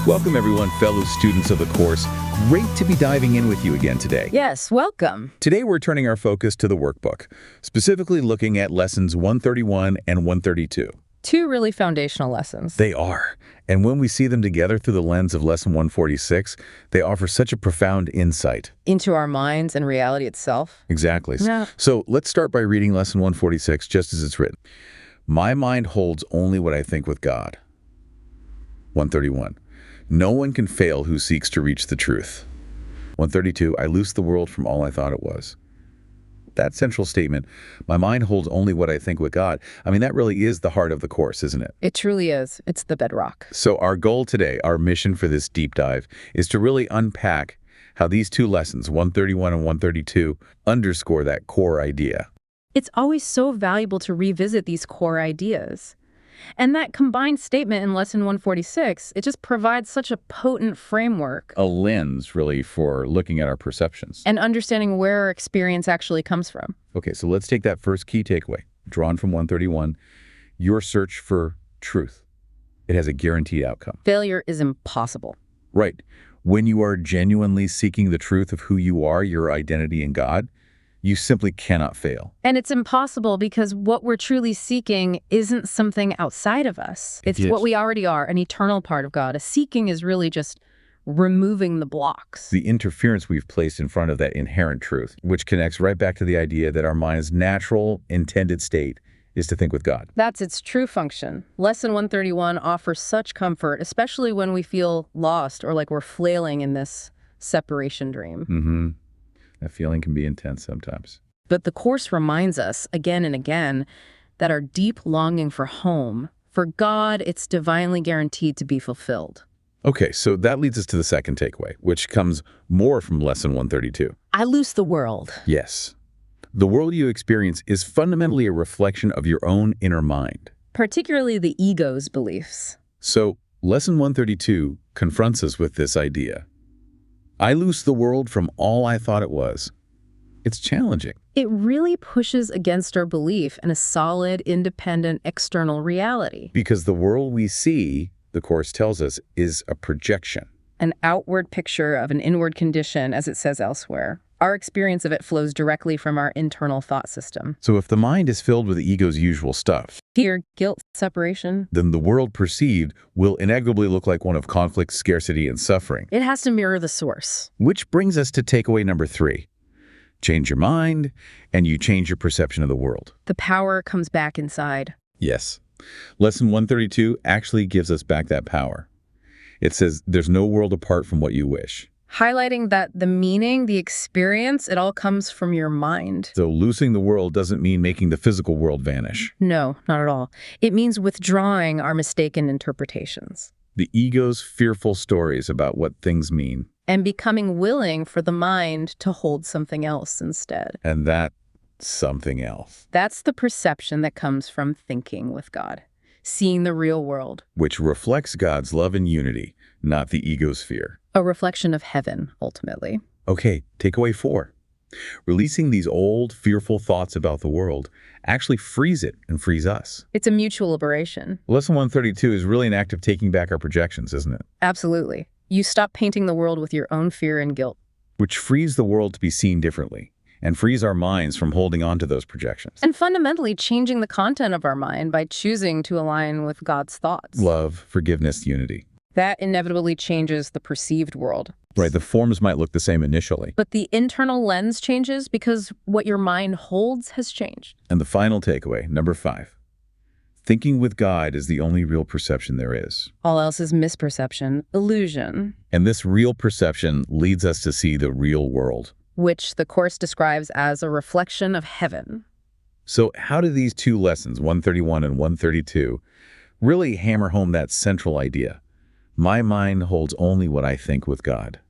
Welcome everyone, fellow students of the course. Great to be diving in with you again today. Yes, welcome. Today we're turning our focus to the workbook, specifically looking at lessons 131 and 132. Two really foundational lessons. They are. And when we see them together through the lens of lesson 146, they offer such a profound insight. Into our minds and reality itself. Exactly. Yeah. So let's start by reading lesson 146 just as it's written. My mind holds only what I think with God. 131. No one can fail who seeks to reach the truth. 132. I loose the world from all I thought it was. That central statement, my mind holds only what I think with God, that really is the heart of the course, isn't it? It truly is. It's the bedrock. So our goal today, our mission for this deep dive, is to really unpack how these two lessons, 131 and 132, underscore that core idea. It's always so valuable to revisit these core ideas. And that combined statement in lesson 146, it just provides such a potent framework. A lens, really, for looking at our perceptions. And understanding where our experience actually comes from. Okay, so let's take that first key takeaway, drawn from 131, your search for truth. It has a guaranteed outcome. Failure is impossible. Right. When you are genuinely seeking the truth of who you are, your identity in God, you simply cannot fail. And it's impossible because what we're truly seeking isn't something outside of us. It's what we already are, an eternal part of God. A seeking is really just removing the blocks. The interference we've placed in front of that inherent truth, which connects right back to the idea that our mind's natural, intended state is to think with God. That's its true function. Lesson 131 offers such comfort, especially when we feel lost or like we're flailing in this separation dream. That feeling can be intense sometimes. But the Course reminds us again and again that our deep longing for home, for God, it's divinely guaranteed to be fulfilled. Okay, so that leads us to the second takeaway, which comes more from lesson 132. I loose the world. Yes. The world you experience is fundamentally a reflection of your own inner mind. Particularly the ego's beliefs. So, lesson 132 confronts us with this idea. I loose the world from all I thought it was. It's challenging. It really pushes against our belief in a solid, independent, external reality. Because the world we see, the Course tells us, is a projection. An outward picture of an inward condition, as it says elsewhere. Our experience of it flows directly from our internal thought system. So if the mind is filled with the ego's usual stuff, fear, guilt, separation, then the world perceived will inevitably look like one of conflict, scarcity, and suffering. It has to mirror the source. Which brings us to takeaway number 3. Change your mind, and you change your perception of the world. The power comes back inside. Yes. Lesson 132 actually gives us back that power. It says, there's no world apart from what you wish. Highlighting that the meaning, the experience, it all comes from your mind. So loosing the world doesn't mean making the physical world vanish. No, not at all. It means withdrawing our mistaken interpretations. The ego's fearful stories about what things mean. And becoming willing for the mind to hold something else instead. And that something else. That's the perception that comes from thinking with God. Seeing the real world. Which reflects God's love and unity, not the ego's fear. A reflection of heaven, ultimately. Okay, takeaway 4. Releasing these old, fearful thoughts about the world actually frees it and frees us. It's a mutual liberation. Lesson 132 is really an act of taking back our projections, isn't it? Absolutely. You stop painting the world with your own fear and guilt. Which frees the world to be seen differently and frees our minds from holding on to those projections. And fundamentally changing the content of our mind by choosing to align with God's thoughts. Love, forgiveness, unity. That inevitably changes the perceived world. Right, the forms might look the same initially. But the internal lens changes because what your mind holds has changed. And the final takeaway, number 5. Thinking with God is the only real perception there is. All else is misperception, illusion. And this real perception leads us to see the real world. Which the Course describes as a reflection of heaven. So how do these two lessons, 131 and 132, really hammer home that central idea? My mind holds only what I think with God.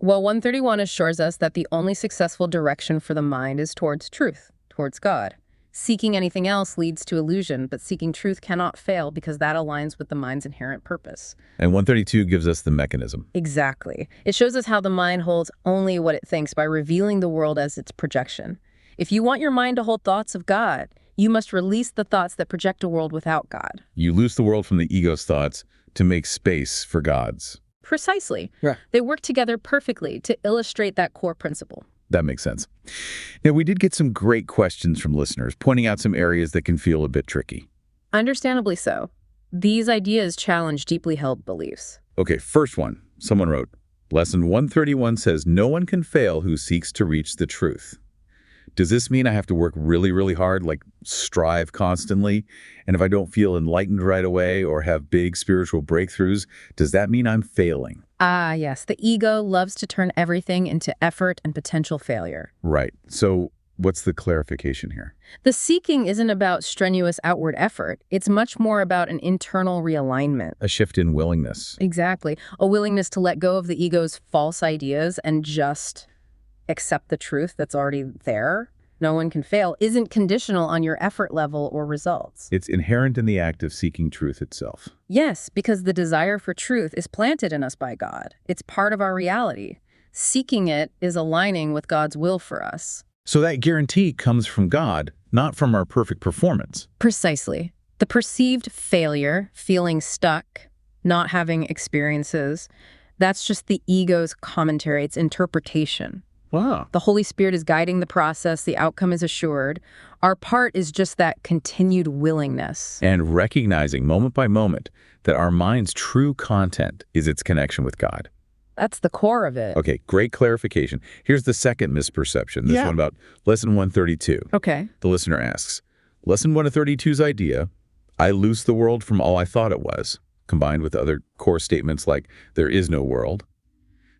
Well, 131 assures us that the only successful direction for the mind is towards truth, towards God. Seeking anything else leads to illusion, but seeking truth cannot fail because that aligns with the mind's inherent purpose. And 132 gives us the mechanism. Exactly. It shows us how the mind holds only what it thinks by revealing the world as its projection. If you want your mind to hold thoughts of God, you must release the thoughts that project a world without God. You loose the world from the ego's thoughts to make space for God's. Precisely. Yeah. They work together perfectly to illustrate that core principle. That makes sense. Now, we did get some great questions from listeners, pointing out some areas that can feel a bit tricky. Understandably so. These ideas challenge deeply held beliefs. Okay, first one. Someone wrote, Lesson 131 says, no one can fail who seeks to reach the truth. Does this mean I have to work really, really hard, like strive constantly? And if I don't feel enlightened right away or have big spiritual breakthroughs, does that mean I'm failing? Ah, yes. The ego loves to turn everything into effort and potential failure. Right. So what's the clarification here? The seeking isn't about strenuous outward effort. It's much more about an internal realignment. A shift in willingness. Exactly. A willingness to let go of the ego's false ideas and just accept the truth that's already there. No one can fail isn't conditional on your effort level or results. It's inherent in the act of seeking truth itself. Yes, because the desire for truth is planted in us by God. It's part of our reality. Seeking it is aligning with God's will for us. So that guarantee comes from God, not from our perfect performance. Precisely. The perceived failure, feeling stuck, not having experiences, that's just the ego's commentary, its interpretation. Wow. The Holy Spirit is guiding the process. The outcome is assured. Our part is just that continued willingness. And recognizing moment by moment that our mind's true content is its connection with God. That's the core of it. Okay, great clarification. Here's the second misperception. This one about Lesson 132. Okay. The listener asks, Lesson 132's idea, I loose the world from all I thought it was, combined with other core statements like, there is no world.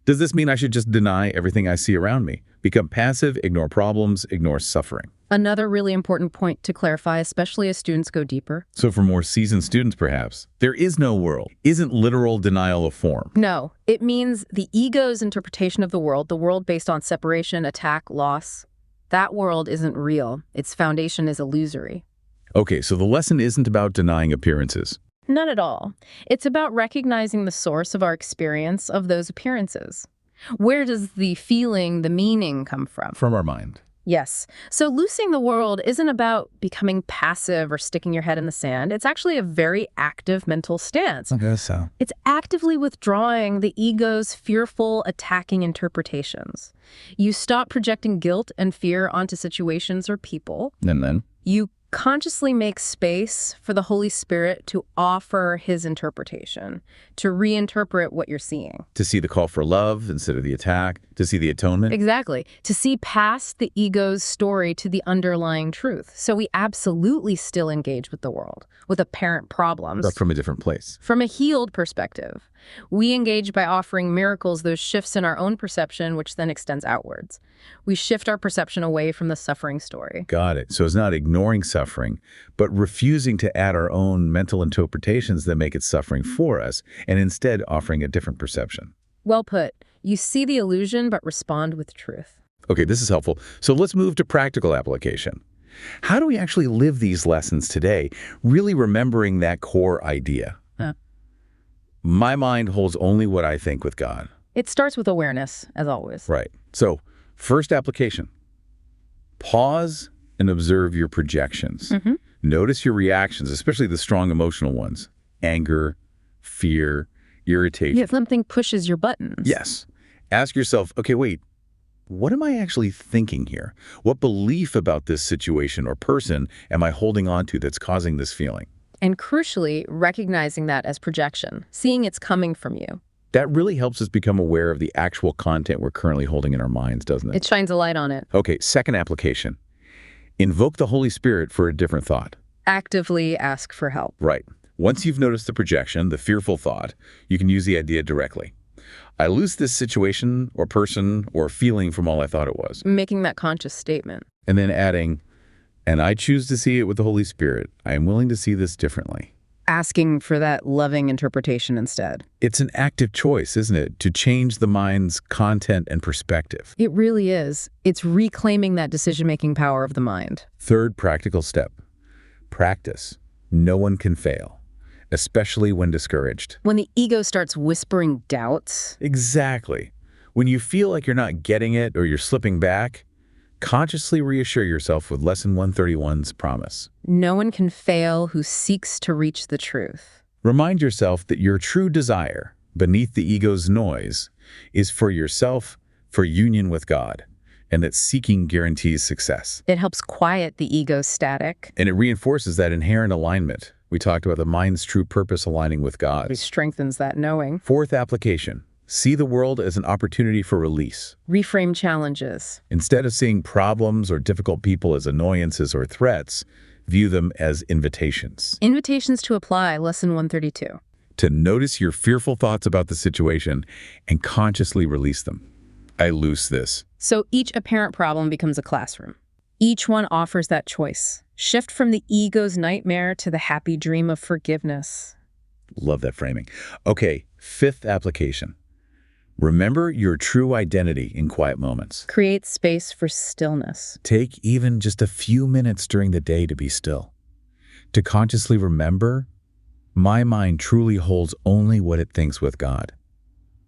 Does this mean I should just deny everything I see around me? Become passive, ignore problems, ignore suffering? Another really important point to clarify, especially as students go deeper. So for more seasoned students, perhaps, there is no world isn't literal denial of form. No, it means the ego's interpretation of the world based on separation, attack, loss. That world isn't real. Its foundation is illusory. Okay, so the lesson isn't about denying appearances. Not at all. It's about recognizing the source of our experience of those appearances. Where does the feeling, the meaning come from? From our mind. Yes. So loosing the world isn't about becoming passive or sticking your head in the sand. It's actually a very active mental stance. I guess so. It's actively withdrawing the ego's fearful, attacking interpretations. You stop projecting guilt and fear onto situations or people. And then? You consciously make space for the Holy Spirit to offer his interpretation, to reinterpret what you're seeing. To see the call for love instead of the attack, to see the atonement. Exactly. To see past the ego's story to the underlying truth. So we absolutely still engage with the world, with apparent problems. But from a different place. From a healed perspective. We engage by offering miracles, those shifts in our own perception, which then extends outwards. We shift our perception away from the suffering story. Got it. So it's not ignoring suffering, but refusing to add our own mental interpretations that make it suffering for us, and instead offering a different perception. Well put. You see the illusion, but respond with truth. Okay, this is helpful. So let's move to practical application. How do we actually live these lessons today, really remembering that core idea? My mind holds only what I think with God. It starts with awareness, as always. Right. So, first application. Pause and observe your projections. Notice your reactions, especially the strong emotional ones. Anger, fear, irritation. Yeah, something pushes your buttons. Yes. Ask yourself, okay, wait, what am I actually thinking here? What belief about this situation or person am I holding on to that's causing this feeling? And crucially, recognizing that as projection, seeing it's coming from you. That really helps us become aware of the actual content we're currently holding in our minds, doesn't it? It shines a light on it. Okay, second application. Invoke the Holy Spirit for a different thought. Actively ask for help. Right. Once you've noticed the projection, the fearful thought, you can use the idea directly. I loose this situation or person or feeling from all I thought it was. Making that conscious statement. And then adding, and I choose to see it with the Holy Spirit. I am willing to see this differently. Asking for that loving interpretation instead. It's an active choice, isn't it, to change the mind's content and perspective. It really is. It's reclaiming that decision-making power of the mind. Third practical step. Practice. No one can fail, especially when discouraged. When the ego starts whispering doubts. Exactly. When you feel like you're not getting it or you're slipping back, consciously reassure yourself with Lesson 131's promise. No one can fail who seeks to reach the truth. Remind yourself that your true desire, beneath the ego's noise, is for yourself, for union with God, and that seeking guarantees success. It helps quiet the ego's static. And it reinforces that inherent alignment. We talked about the mind's true purpose aligning with It God's. strengthens that knowing. Fourth application, see the world as an opportunity for release. Reframe challenges. Instead of seeing problems or difficult people as annoyances or threats, view them as invitations. Invitations to apply, Lesson 132. To notice your fearful thoughts about the situation and consciously release them. I loose this. So each apparent problem becomes a classroom. Each one offers that choice. Shift from the ego's nightmare to the happy dream of forgiveness. Love that framing. Okay, fifth application. Remember your true identity in quiet moments. Create space for stillness. Take even just a few minutes during the day to be still. To consciously remember, my mind truly holds only what it thinks with God.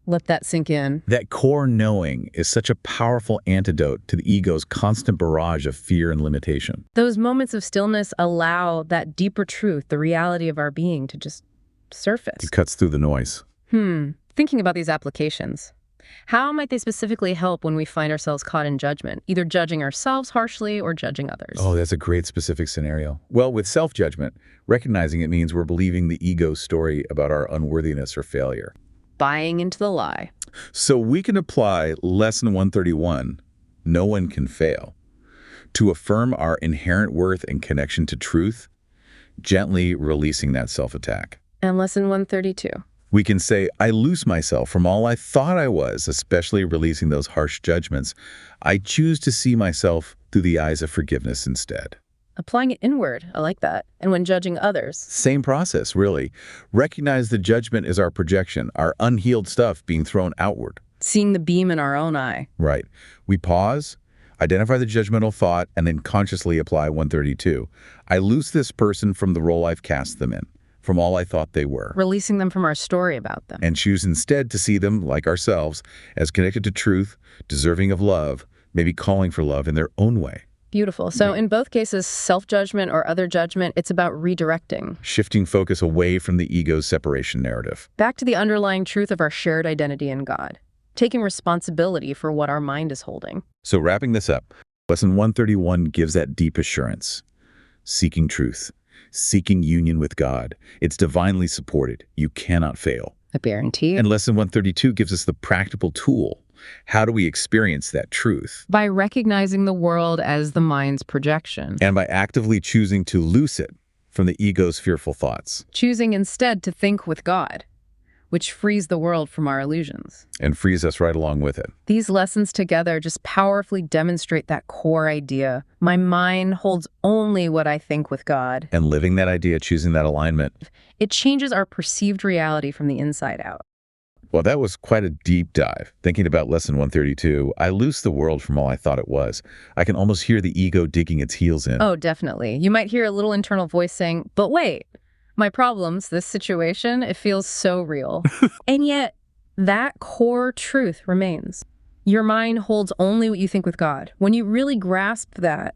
Let that sink in. That core knowing is such a powerful antidote to the ego's constant barrage of fear and limitation. Those moments of stillness allow that deeper truth, the reality of our being, to just surface. It cuts through the noise. Thinking about these applications, how might they specifically help when we find ourselves caught in judgment, either judging ourselves harshly or judging others? Oh, that's a great specific scenario. Well, with self-judgment, recognizing it means we're believing the ego's story about our unworthiness or failure. Buying into the lie. So we can apply Lesson 131, no one can fail, to affirm our inherent worth and connection to truth, gently releasing that self-attack. And Lesson 132. We can say, I loose myself from all I thought I was, especially releasing those harsh judgments. I choose to see myself through the eyes of forgiveness instead. Applying it inward. I like that. And when judging others. Same process, really. Recognize the judgment is our projection, our unhealed stuff being thrown outward. Seeing the beam in our own eye. Right. We pause, identify the judgmental thought, and then consciously apply 132. I loose this person from the role I've cast them in, from all I thought they were. Releasing them from our story about them. And choose instead to see them, like ourselves, as connected to truth, deserving of love, maybe calling for love in their own way. Beautiful. So in both cases, self-judgment or other judgment, it's about redirecting. Shifting focus away from the ego's separation narrative. Back to the underlying truth of our shared identity in God. Taking responsibility for what our mind is holding. So wrapping this up, Lesson 131 gives that deep assurance. Seeking truth. Seeking union with God. It's divinely supported. You cannot fail. I guarantee. And Lesson 132 gives us the practical tool. How do we experience that truth? By recognizing the world as the mind's projection. And by actively choosing to loose it from the ego's fearful thoughts. Choosing instead to think with God, which frees the world from our illusions. And frees us right along with it. These lessons together just powerfully demonstrate that core idea. My mind holds only what I think with God. And living that idea, choosing that alignment. It changes our perceived reality from the inside out. Well, that was quite a deep dive. Thinking about Lesson 132, I loose the world from all I thought it was. I can almost hear the ego digging its heels in. Oh, definitely. You might hear a little internal voice saying, but wait, my problems, this situation, it feels so real. And yet, that core truth remains. Your mind holds only what you think with God. When you really grasp that,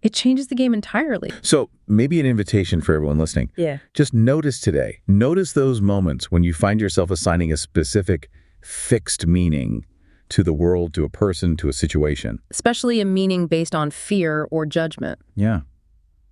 it changes the game entirely. So maybe an invitation for everyone listening. Yeah. Just notice today. Notice those moments when you find yourself assigning a specific fixed meaning to the world, to a person, to a situation. Especially a meaning based on fear or judgment. Yeah.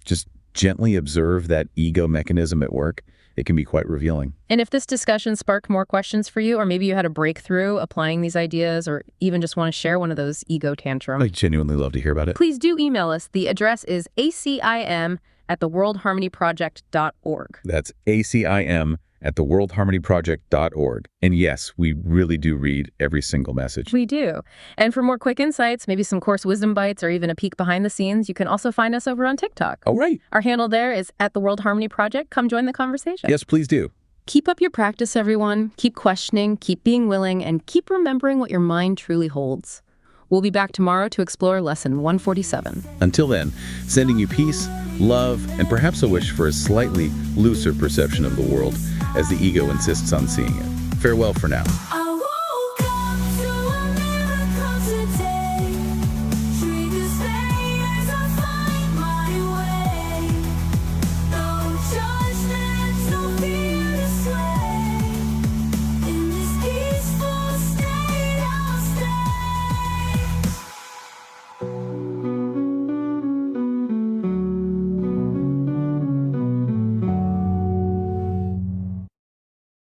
Just gently observe that ego mechanism at work. It can be quite revealing. And if this discussion sparked more questions for you, or maybe you had a breakthrough applying these ideas, or even just want to share one of those ego tantrums, I genuinely love to hear about it. please do email us. The address is acim@theworldharmonyproject.org. That's ACIM@theworldharmonyproject.org. And yes, we really do read every single message. We do. And for more quick insights, maybe some course wisdom bites, or even a peek behind the scenes, you can also find us over on TikTok. Oh, right. Our handle there is @theworldharmonyproject. Come join the conversation. Yes, please do. Keep up your practice, everyone. Keep questioning, keep being willing, and keep remembering what your mind truly holds. We'll be back tomorrow to explore Lesson 147. Until then, sending you peace, love, and perhaps a wish for a slightly looser perception of the world as the ego insists on seeing it. Farewell for now.